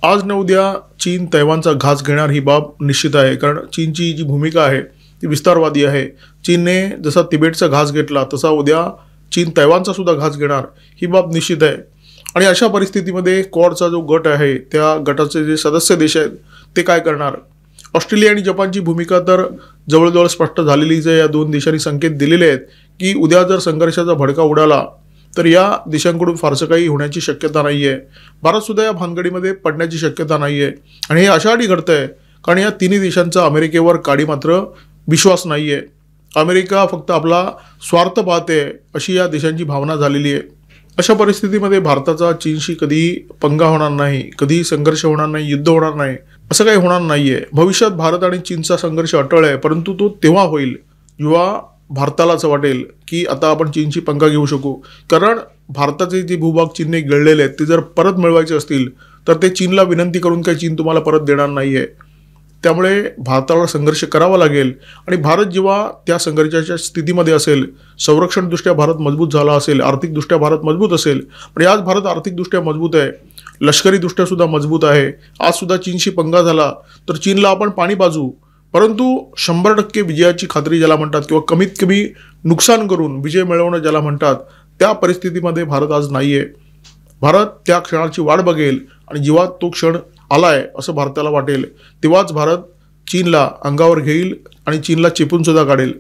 आज न उद्या चीन तैवानचा घास घेणार ही बाब निश्चित आहे, कारण चीनची जी भूमिका आहे ती विस्तारवादी आहे। चीनने जसा तिबेटचा घास घेतला तसा उद्या चीन तैवानचा सुद्धा घास घेणार ही बाब निश्चित आहे। आणि अशा परिस्थितीमध्ये क्वाडचा जो गट आहे त्या गटाचे जे सदस्य देश आहेत ते काय करणार? ऑस्ट्रेलिया आणि जपानची भूमिका तर जवळजवळ स्पष्ट झालेलीच आहे। या दोन देशांनी संकेत दिलेले आहेत की उद्या जर संघर्षाचा भडका उडाला तर या देशांकडून फारसं काही होण्याची शक्यता नाही आहे। भारत सुद्धा या भानगडीमध्ये पडण्याची शक्यता नाही आहे आणि हे अशासाठी घडतंय कारण या तिन्ही देशांचा अमेरिकेवर काडी मात्र विश्वास नाही आहे। अमेरिका फक्त आपला स्वार्थ पाहते अशी या देशांची भावना झालेली आहे। अशा परिस्थितीमध्ये भारताचा चीनशी कधी पंगा होणार नाही, कधी संघर्ष होणार नाही, युद्ध होणार नाही, असं काही होणार नाहीये। भविष्यात भारत आणि चीनचा संघर्ष अटळ आहे, परंतु तो तेव्हा होईल जेव्हा भारताला असं वाटेल की आता आपण चीनची पंगा घेऊ शकू। कारण भारताचे जे भूभाग चीनने गिळलेले आहेत ते जर परत मिळवायचे असतील तर ते चीनला विनंती करून काही चीन तुम्हाला परत देणार नाहीये। त्यामुळे भारताला संघर्ष करावा लागेल आणि भारत जेव्हा त्या संघर्षाच्या स्थितीमध्ये असेल, संरक्षणदृष्ट्या भारत मजबूत झाला असेल, आर्थिकदृष्ट्या भारत मजबूत असेल, आणि आज भारत आर्थिकदृष्ट्या मजबूत आहे, लष्करीदृष्ट्या सुद्धा मजबूत आहे। आज सुद्धा चीनशी पंगा झाला तर चीनला आपण पाणी पाजू, परंतु 100% विजयाची खात्री ज्याला म्हणतात किंवा कमीत कमी नुकसान करून विजय मिळवणं ज्याला म्हणतात त्या परिस्थितीमध्ये भारत आज नाहीये। भारत त्या क्षणाची वाट बघेल आणि जेव्हा तो क्षण आलाय असं भारताला वाटेल तेव्हाच भारत चीनला अंगावर घेईल आणि चीनला चेपून सुद्धा काढेल।